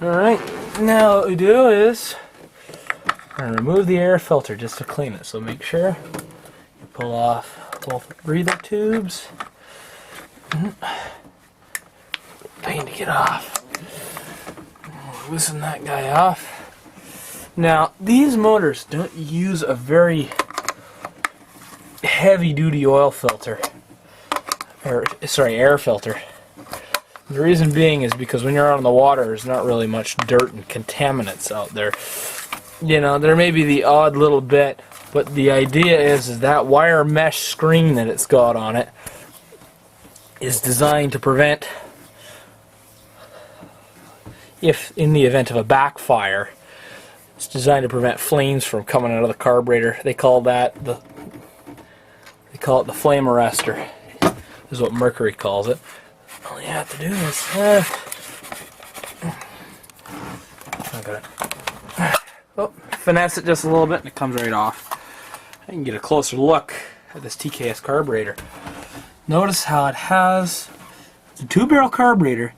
Alright, now what we do is I'm going to remove the air filter just to clean it. So make sure you pull off both breather tubes. Pain to get off. Loosen that guy off. Now, these motors don't use a very heavy-duty oil filter. Air filter. The reason being is because when you're out on the water, there's not really much dirt and contaminants out there. You know, there may be the odd little bit, but the idea is that wire mesh screen that it's got on it is designed to prevent, if in the event of a backfire, it's designed to prevent flames from coming out of the carburetor. They call it the flame arrestor, is what Mercury calls it. All you have to do is finesse it just a little bit and it comes right off. I can get a closer look at this TKS carburetor. Notice how it has, it's a 2-barrel carburetor.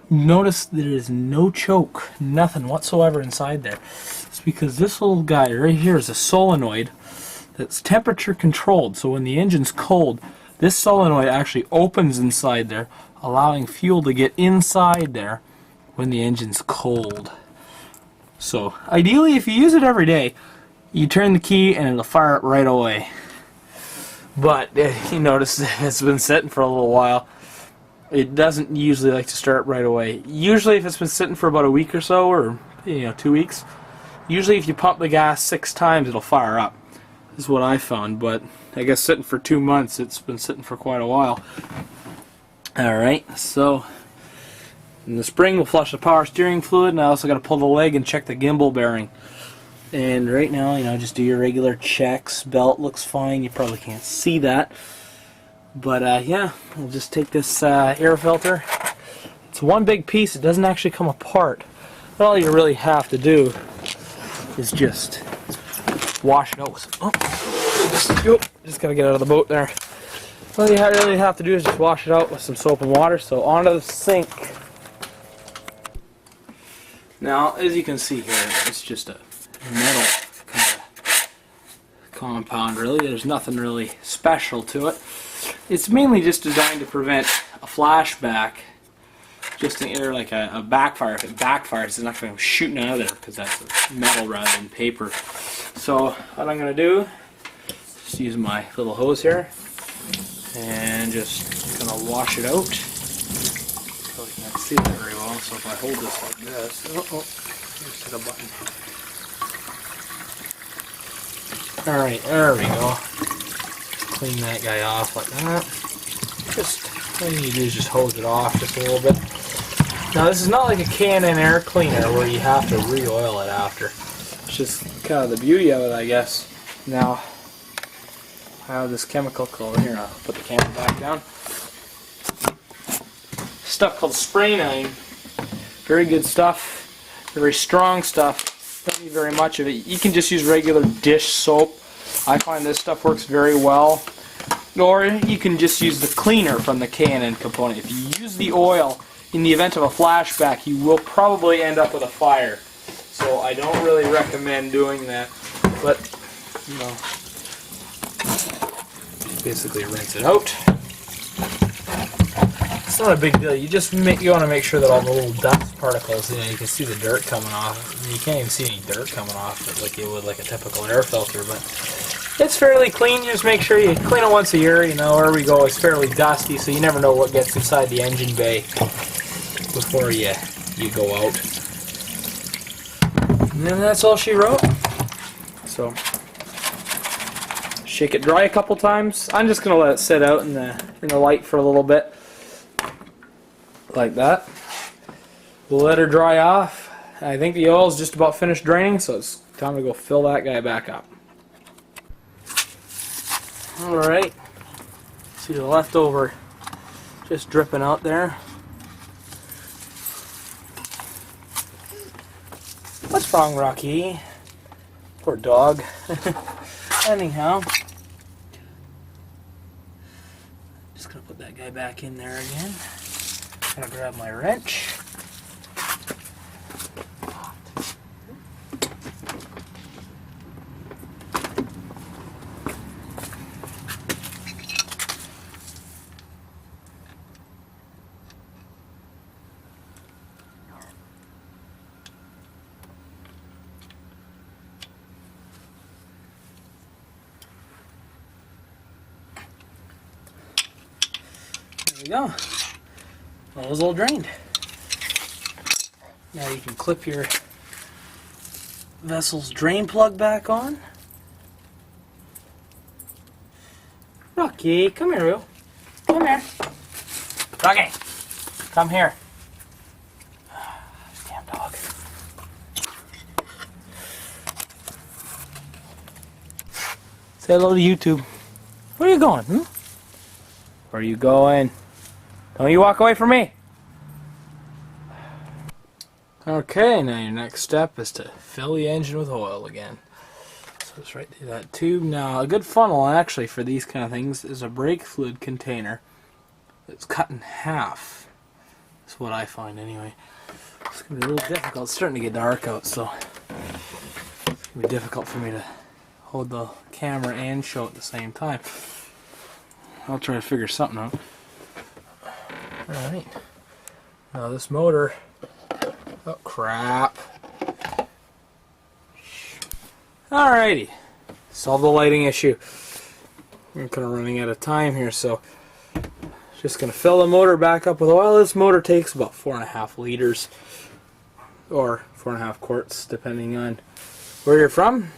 Notice there is no choke, nothing whatsoever inside there. It's because this little guy right here is a solenoid that's temperature controlled. So when the engine's cold, this solenoid actually opens inside there, allowing fuel to get inside there when the engine's cold. So ideally, if you use it every day, you turn the key and it'll fire up right away. But you notice it's been sitting for a little while. It doesn't usually like to start right away. Usually if it's been sitting for about a week or so, or 2 weeks, usually if you pump the gas 6 times it'll fire up. This is what I found, but I guess sitting for 2 months, it's been sitting for quite a while. Alright, so in the spring we'll flush the power steering fluid, and I also got to pull the leg and check the gimbal bearing. And right now, just do your regular checks. Belt looks fine. You probably can't see that. But yeah, we'll just take this air filter. It's one big piece. It doesn't actually come apart. All you really have to do is just wash it out with some, just gotta get out of the boat there. All you really have to do is just wash it out with some soap and water. So onto the sink. Now, as you can see here, it's just a metal kind of compound, really. There's nothing really special to it. It's mainly just designed to prevent a flashback, just in either like a backfire. If it backfires, it's not going to go shooting out of there because that's metal rather than paper. So what I'm going to do is use my little hose here and just going to wash it out. Probably can't see that very well, so if I hold this like this, just hit a button. Alright, there we go. Clean that guy off like that. Just, all you need to do is just hose it off just a little bit. Now this is not like a Canon air cleaner where you have to re-oil it after. It's just kind of the beauty of it, I guess. Now, I have this chemical called, here, I'll put the camera back down. Stuff called spray nine. Very good stuff. Very strong stuff. Don't need very much of it. You can just use regular dish soap. I find this stuff works very well. Or you can just use the cleaner from the K&N component. If you use the oil, in the event of a flashback, you will probably end up with a fire. So I don't really recommend doing that. But, basically rinse it out. It's not a big deal. You just want to make sure that all the little dust particles, you can see the dirt coming off. You can't even see any dirt coming off like you would like a typical air filter, but it's fairly clean. You just make sure you clean it once a year. Where we go, it's fairly dusty, so you never know what gets inside the engine bay before you go out. And then that's all she wrote. So shake it dry a couple times. I'm just gonna let it sit out in the light for a little bit. Like that. We'll let her dry off. I think the oil's just about finished draining, so it's time to go fill that guy back up. Alright. See the leftover just dripping out there. What's wrong, Rocky? Poor dog. Anyhow. Just gonna put that guy back in there again. I'm gonna grab my wrench. we go. Oil's all drained. Now you can clip your vessel's drain plug back on. Rocky, come here, Will. Come here. Rocky, come here. Damn dog. Say hello to YouTube. Where are you going, hmm? Where are you going? Don't you walk away from me. Okay, now your next step is to fill the engine with oil again. So it's right through that tube. Now a good funnel actually for these kind of things is a brake fluid container that's cut in half. That's what I find anyway. It's going to be a little difficult. It's starting to get dark out, so it's going to be difficult for me to hold the camera and show at the same time. I'll try to figure something out. Alright. Now this motor... Oh crap. Alrighty. Solve the lighting issue. I'm kind of running out of time here, so just going to fill the motor back up with oil. This motor takes about 4.5 liters or 4.5 quarts depending on where you're from.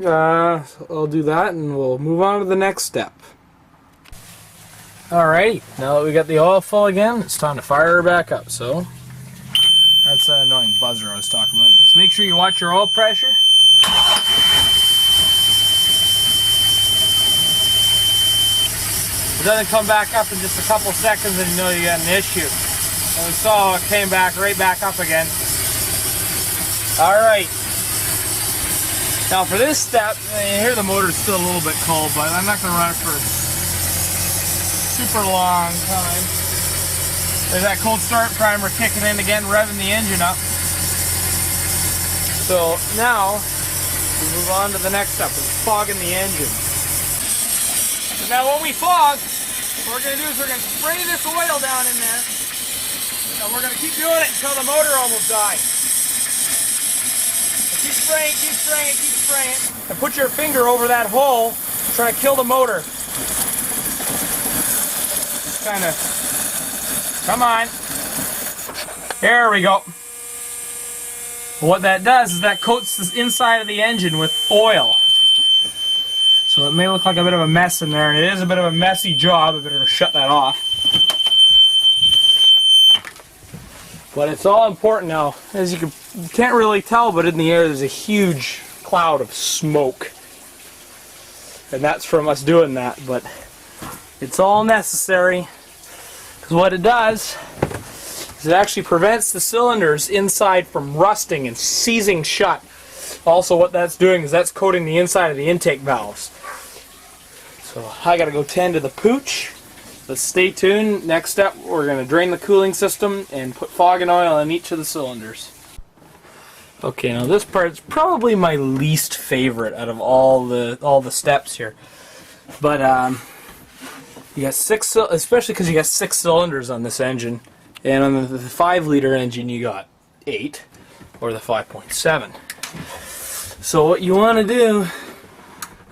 So I'll do that and we'll move on to the next step. Alrighty, now that we got the oil full again, it's time to fire her back up. So that's that annoying buzzer I was talking about. Just make sure you watch your oil pressure. It doesn't come back up in just a couple seconds and you know you got an issue. And we saw it came back right back up again. Alright. Now for this step, here the motor's still a little bit cold, but I'm not going to run it for a super long time. There's that cold start primer kicking in again, revving the engine up. So now we move on to the next step, is fogging the engine. So now when we fog, what we're going to do is we're going to spray this oil down in there, and we're going to keep doing it until the motor almost dies. So keep spraying, keep spraying, keep spraying, and put your finger over that hole, trying to kill the motor. Kind of, come on. There we go. What that does is that coats the inside of the engine with oil. So it may look like a bit of a mess in there, and it is a bit of a messy job. I better shut that off. But it's all important now. As you can't really tell, but in the air there's a huge cloud of smoke. And that's from us doing that, but it's all necessary. Because what it does is it actually prevents the cylinders inside from rusting and seizing shut. Also what that's doing is that's coating the inside of the intake valves. So I gotta go tend to the pooch. Let's stay tuned. Next step, we're gonna drain the cooling system and put fogging oil in each of the cylinders. Okay, now this part's probably my least favorite out of all the steps here. But you got especially because you got 6 cylinders on this engine, and on the 5-liter engine you got 8, or the 5.7. So what you want to do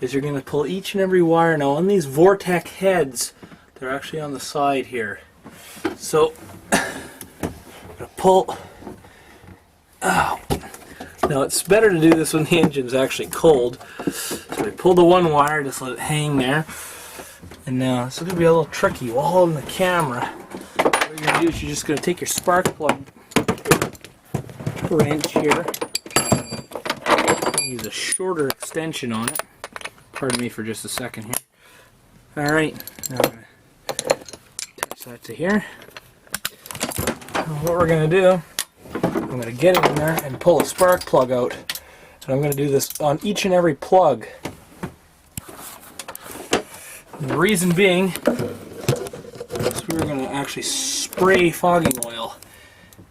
is you're going to pull each and every wire. Now on these Vortec heads, they're actually on the side here. So I'm going to pull. Oh. Now it's better to do this when the engine's actually cold. So we pull the one wire, just let it hang there. And now this is going to be a little tricky while holding the camera. What you're going to do is you're just going to take your spark plug wrench here. Use a shorter extension on it. Pardon me for just a second here. Alright, now I'm going to attach that to here. Now what we're going to do, I'm going to get it in there and pull a spark plug out. And I'm going to do this on each and every plug. And the reason being is we're going to actually spray fogging oil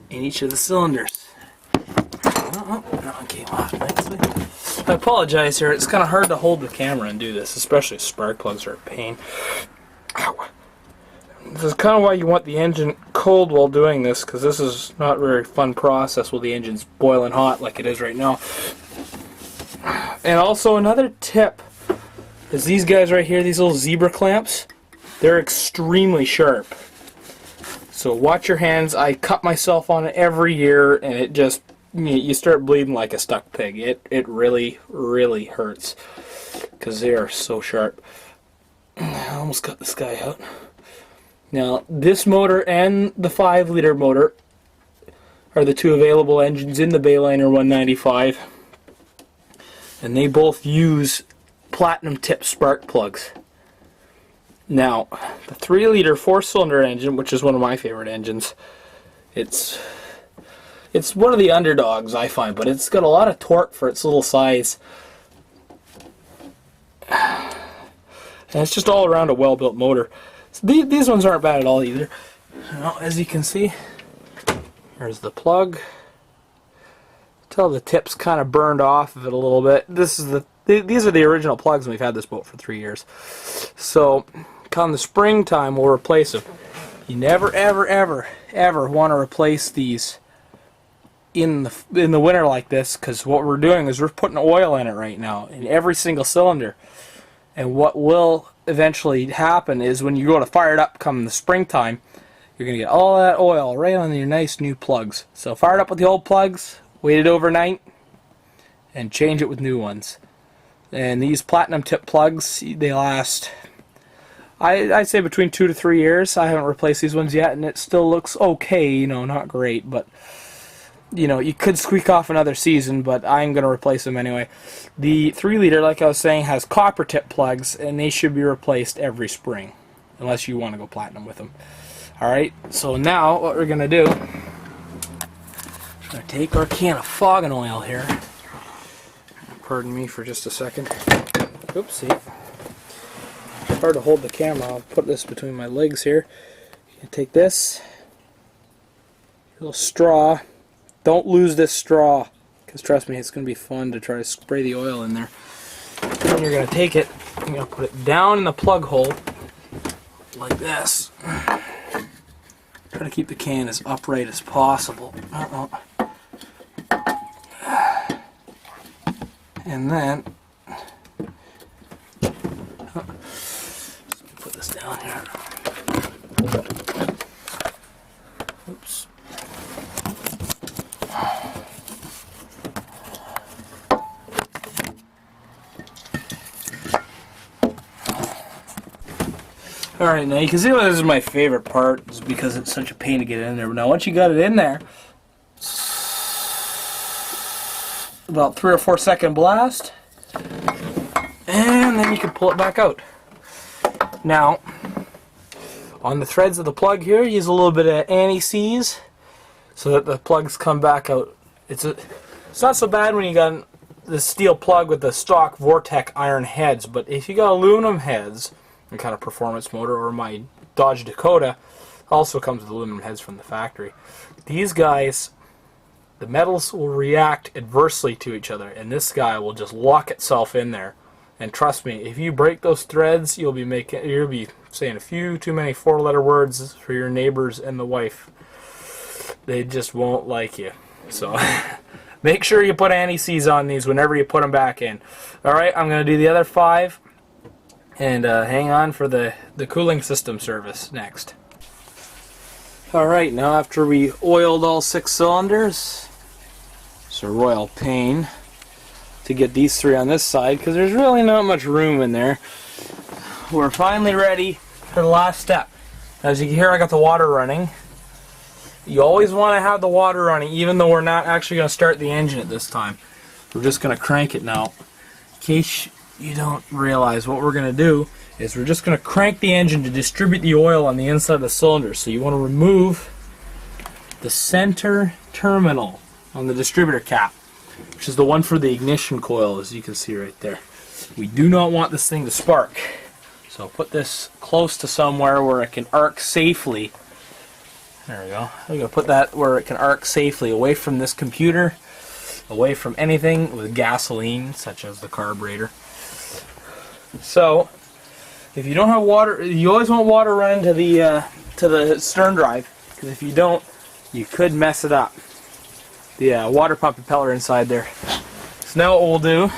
in each of the cylinders. Oh, that one came off nicely. I apologize here, it's kind of hard to hold the camera and do this, especially spark plugs are a pain. Ow. This is kind of why you want the engine cold while doing this, because this is not a very fun process while the engine's boiling hot like it is right now. And also another tip is these guys right here, these little zebra clamps, they're extremely sharp. So watch your hands. I cut myself on it every year, and it just, you start bleeding like a stuck pig. It really, really hurts because they are so sharp. I almost got this guy out. Now, this motor and the 5-liter motor are the two available engines in the Bayliner 195, and they both use platinum tip spark plugs. Now, the 3-liter 4-cylinder engine, which is one of my favorite engines, it's one of the underdogs, I find, but it's got a lot of torque for its little size. And it's just all around a well-built motor. So these ones aren't bad at all either. Now, as you can see, here's the plug. Tell the tip's kind of burned off of it a little bit. These are the original plugs, and we've had this boat for 3 years. So, come the springtime, we'll replace them. You never, ever, ever, ever want to replace these in the winter like this, because what we're doing is we're putting oil in it right now in every single cylinder. And what will eventually happen is when you go to fire it up come the springtime, you're going to get all that oil right on your nice new plugs. So fire it up with the old plugs, wait it overnight, and change it with new ones. And these platinum tip plugs, they last, I'd say between 2 to 3 years. I haven't replaced these ones yet, and it still looks okay, you know, not great, but you know, you could squeak off another season, but I'm going to replace them anyway. The 3-liter, like I was saying, has copper tip plugs, and they should be replaced every spring, unless you want to go platinum with them. Alright, so now what we're going to do, we're going to take our can of fogging oil here. Pardon me for just a second. Oopsie. It's hard to hold the camera. I'll put this between my legs here. You take this, little straw. Don't lose this straw, because trust me, it's going to be fun to try to spray the oil in there. Then you're going to take it, you're going to put it down in the plug hole, like this. Try to keep the can as upright as possible. And then, put this down here. Oops. Alright, now you can see why this is my favorite part, is because it's such a pain to get in there. But now once you got it in there, about 3 or 4 second blast, and then you can pull it back out. Now, on the threads of the plug here, use a little bit of anti-seize so that the plugs come back out. It's not so bad when you got the steel plug with the stock Vortec iron heads, but if you got aluminum heads, the kind of performance motor, or my Dodge Dakota also comes with aluminum heads from the factory. These guys, the metals will react adversely to each other, and this guy will just lock itself in there. And trust me, if you break those threads, you'll be saying a few too many 4-letter words for your neighbors and the wife. They just won't like you. So make sure you put anti-seize on these whenever you put them back in. Alright, I'm going to do the other 5. And hang on for the cooling system service next. Alright, now after we oiled all 6 cylinders, it's a royal pain to get these 3 on this side because there's really not much room in there. We're finally ready for the last step. As you can hear, I got the water running. You always want to have the water running, even though we're not actually going to start the engine at this time. We're just going to crank it now. In case you don't realize, what we're going to do is we're just going to crank the engine to distribute the oil on the inside of the cylinder. So you want to remove the center terminal on the distributor cap, which is the one for the ignition coil, as you can see right there. We do not want this thing to spark. So put this close to somewhere where it can arc safely. There we go. I'm going to put that where it can arc safely, away from this computer, away from anything with gasoline, such as the carburetor. So, if you don't have water, you always want water running to the stern drive, because if you don't, you could mess it up. The water pump impeller inside there. So now what we'll do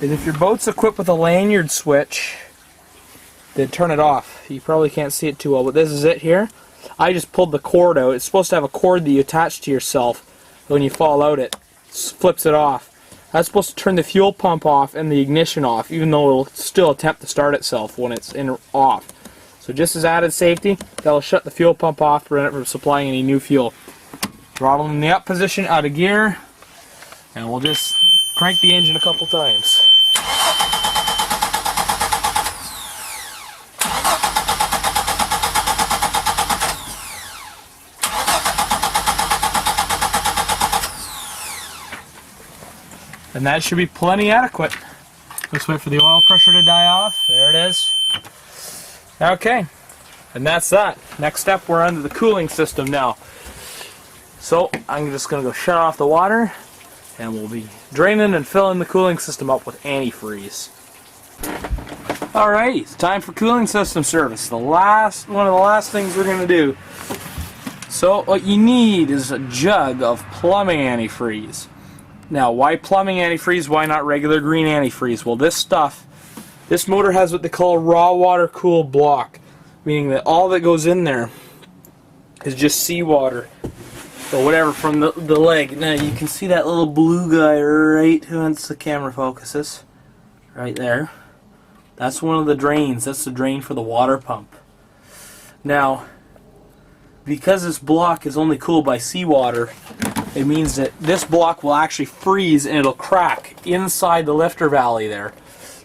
is, if your boat's equipped with a lanyard switch, then turn it off. You probably can't see it too well, but this is it here. I just pulled the cord out. It's supposed to have a cord that you attach to yourself. When you fall out, it flips it off. That's supposed to turn the fuel pump off and the ignition off, even though it'll still attempt to start itself when it's off. So just as added safety, that'll shut the fuel pump off, prevent it from supplying any new fuel. Throttle in the up position, out of gear, and we'll just crank the engine a couple times. And that should be plenty adequate. Let's wait for the oil pressure to die off. There it is. Okay, and that's that. Next step, we're under the cooling system now. So I'm just going to go shut off the water, and we'll be draining and filling the cooling system up with antifreeze. Alright, it's time for cooling system service. One of the last things we're going to do. So what you need is a jug of plumbing antifreeze. Now, why plumbing antifreeze? Why not regular green antifreeze? Well, this motor has what they call a raw water cooled block, meaning that all that goes in there is just seawater or whatever from the leg. Now, you can see that little blue guy right once the camera focuses, right there. That's one of the drains. That's the drain for the water pump. Now, because this block is only cooled by seawater, it means that this block will actually freeze and it'll crack inside the lifter valley there,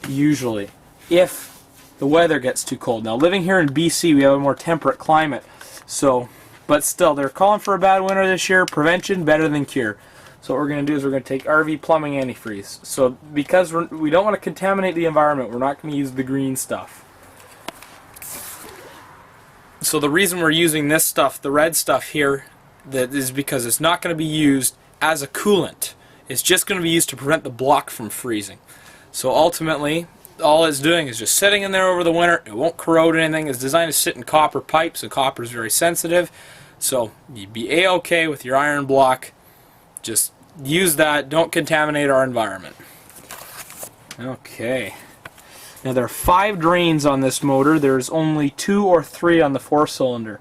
usually, if the weather gets too cold. Now, living here in BC, we have a more temperate climate, so, but still, they're calling for a bad winter this year. Prevention better than cure. So what we're going to do is we're going to take RV plumbing antifreeze. So because we don't want to contaminate the environment, we're not going to use the green stuff. So the reason we're using this stuff, the red stuff here, that is because it's not going to be used as a coolant. It's just going to be used to prevent the block from freezing. So ultimately, all it's doing is just sitting in there over the winter. It won't corrode anything. It's designed to sit in copper pipes, and copper is very sensitive. So you'd be A-okay with your iron block. Just use that. Don't contaminate our environment. Okay. Now there are 5 drains on this motor. There's only 2 or 3 on the 4-cylinder.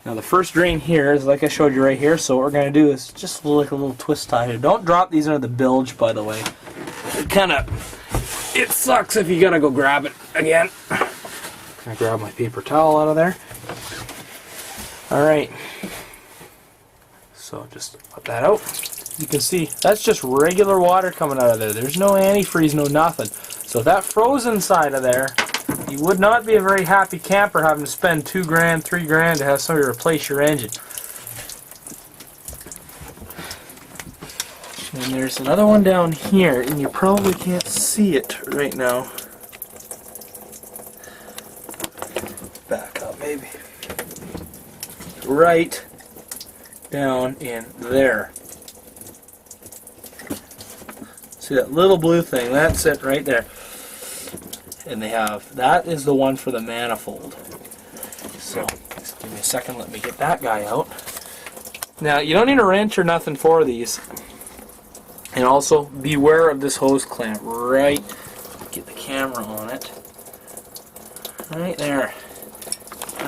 Now the first drain here is like I showed you right here, so what we're going to do is just like a little twist tie here. Don't drop these into the bilge, by the way. It sucks if you gotta go grab it again. Can I grab my paper towel out of there? Alright. So just put that out. You can see that's just regular water coming out of there. There's no antifreeze, no nothing. So if that froze inside of there, you would not be a very happy camper having to spend $2 grand, $3 grand to have somebody replace your engine. And there's another one down here, and you probably can't see it right now. Back up, maybe. Right down in there. See that little blue thing? That's it right there. And that is the one for the manifold. So, just give me a second, let me get that guy out. Now, you don't need a wrench or nothing for these. And also, beware of this hose clamp right, get the camera on it. Right there.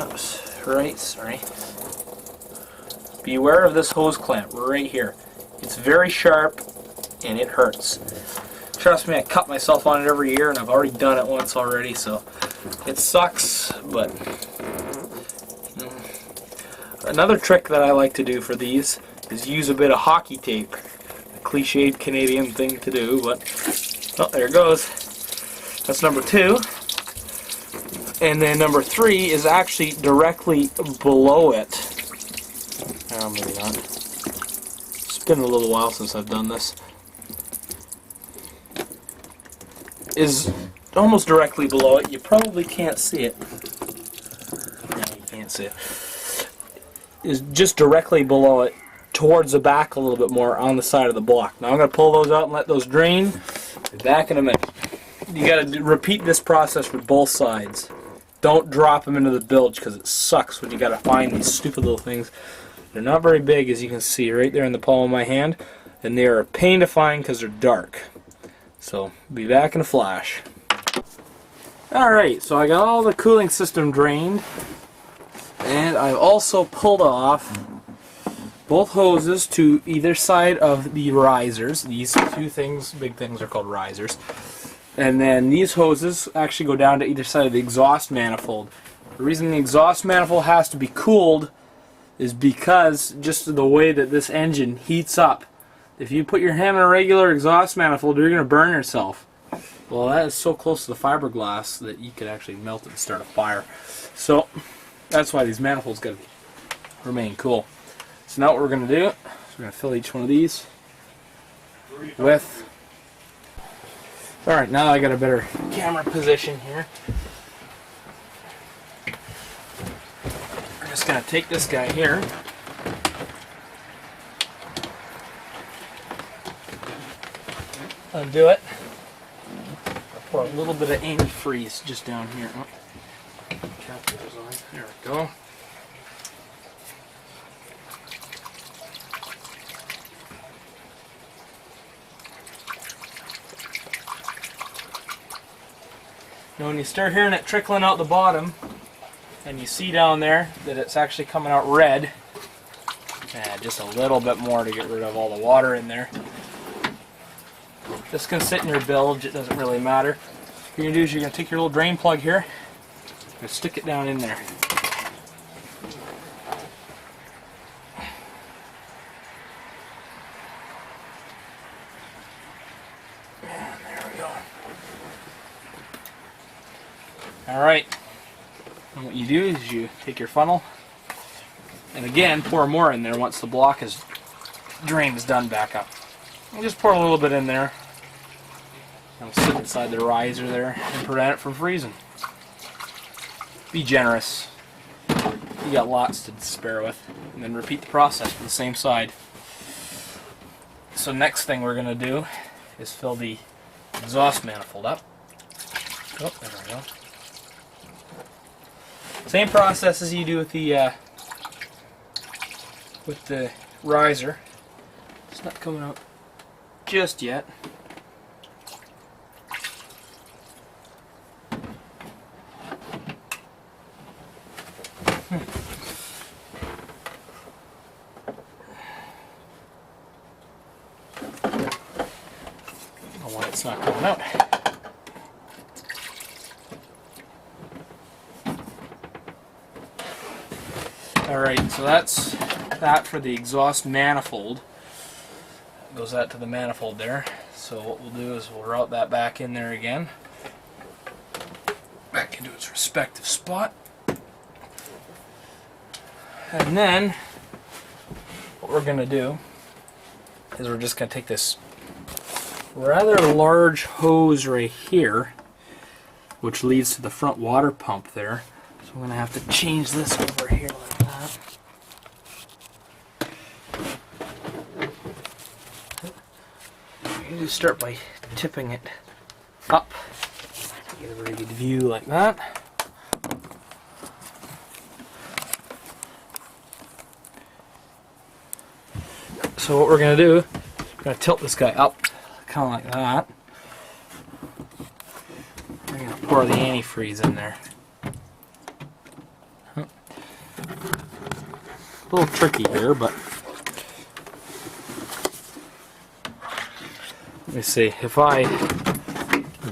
Oops, right, sorry. Beware of this hose clamp right here. It's very sharp and it hurts. Trust me, I cut myself on it every year, and I've already done it once already, so it sucks, but another trick that I like to do for these is use a bit of hockey tape. A cliched Canadian thing to do, but oh, there it goes. That's number 2. And then number 3 is actually directly below it. Oh, maybe not. It's been a little while since I've done this. Is almost directly below it. You probably can't see it. No, you can't see it. Is just directly below it, towards the back a little bit more on the side of the block. Now I'm going to pull those out and let those drain. Be back in a minute. You got to repeat this process for both sides. Don't drop them into the bilge because it sucks when you got to find these stupid little things. They're not very big, as you can see right there in the palm of my hand, and they are a pain to find because they're dark. So, be back in a flash. Alright, so I got all the cooling system drained. And I've also pulled off both hoses to either side of the risers. These two things, big things, are called risers. And then these hoses actually go down to either side of the exhaust manifold. The reason the exhaust manifold has to be cooled is because just the way that this engine heats up. If you put your hand on a regular exhaust manifold, you're going to burn yourself. Well, that is so close to the fiberglass that you could actually melt it and start a fire. So that's why these manifolds got to remain cool. So now what we're going to do is we're going to fill each one of these with... Alright, now I got a better camera position here. We're just going to take this guy here. Undo it. Pour a little bit of antifreeze just down here. Oh, cap goes on. There we go. Now when you start hearing it trickling out the bottom, and you see down there that it's actually coming out red, add just a little bit more to get rid of all the water in there. This can sit in your bilge, it doesn't really matter. What you're going to do is you're going to take your little drain plug here, and stick it down in there. And there we go. Alright, and what you do is you take your funnel, and again pour more in there once the block is drained is done back up. And just pour a little bit in there. It'll sit inside the riser there and prevent it from freezing. Be generous. You got lots to spare with. And then repeat the process for the same side. So next thing we're going to do is fill the exhaust manifold up. Oh, there we go. Same process as you do with the riser. It's not coming out just yet. I don't know why it's not coming out. Alright, so that's that for the exhaust manifold. Goes out to the manifold there. So what we'll do is we'll route that back in there again. Back into its respective spot. And then what we're going to do is we're just going to take this rather large hose right here, which leads to the front water pump there. So I'm going to have to change this over here like that. You start by tipping it up. Get a very good view like that. So what we're going to do, we're going to tilt this guy up, kind of like that. We're going to pour the antifreeze in there. A little tricky here, but let me see, if I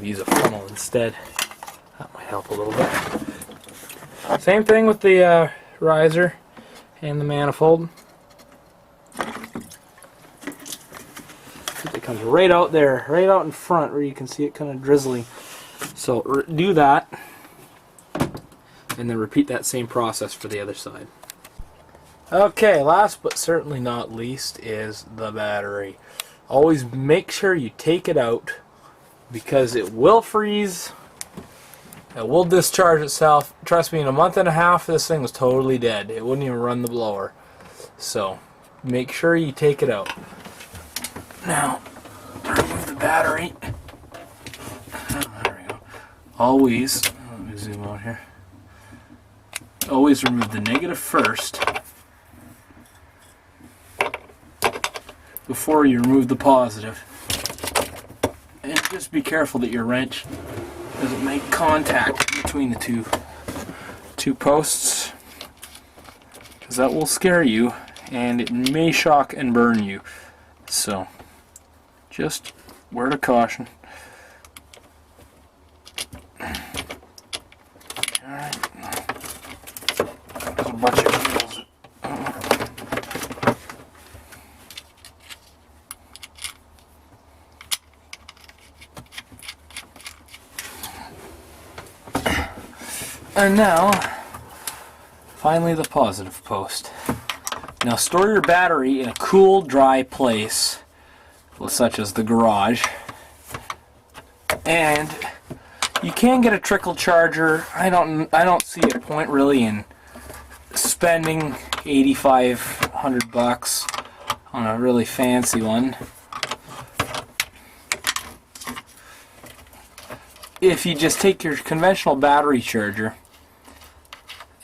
use a funnel instead, that might help a little bit. Same thing with the riser and the manifold. It comes right out there, right out in front where you can see it kind of drizzling. So do that, and then repeat that same process for the other side. Okay, last but certainly not least is the battery. Always make sure you take it out, because it will freeze, it will discharge itself. Trust me, in a month and a half this thing was totally dead. It wouldn't even run the blower. So make sure you take it out. Now remove the battery. There we go. Always, let me zoom out here. Always remove the negative first before you remove the positive. And just be careful that your wrench doesn't make contact between the two posts. because that will scare you and it may shock and burn you. So just word of caution. Alright. There's a bunch of cables. And now, finally the positive post. Now store your battery in a cool, dry place, such as the garage. And you can get a trickle charger. I don't see a point really in spending $8,500 on a really fancy one. If you just take your conventional battery charger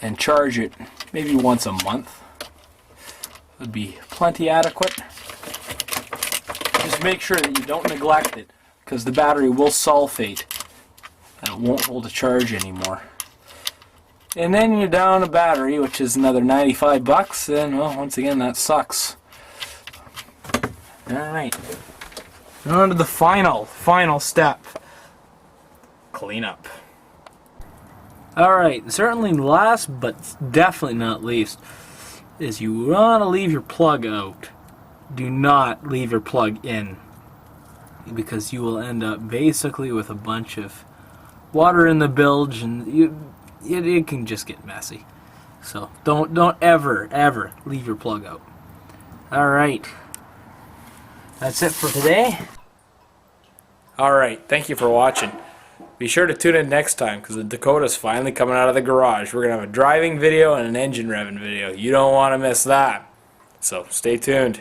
and charge it maybe once a month, would be plenty adequate. Just make sure that you don't neglect it, because the battery will sulfate and it won't hold a charge anymore. And then you're down a battery, which is another $95, and well, once again, that sucks. Alright, on to the final step. Clean up. Alright, certainly last but definitely not least is you want to leave your plug out. Do not leave your plug in, because you will end up basically with a bunch of water in the bilge, and it can just get messy. So don't ever leave your plug out. Alright, that's it for today. Alright, thank you for watching. Be sure to tune in next time, because the Dakota's finally coming out of the garage. We're going to have a driving video and an engine revving video. You don't want to miss that. So stay tuned.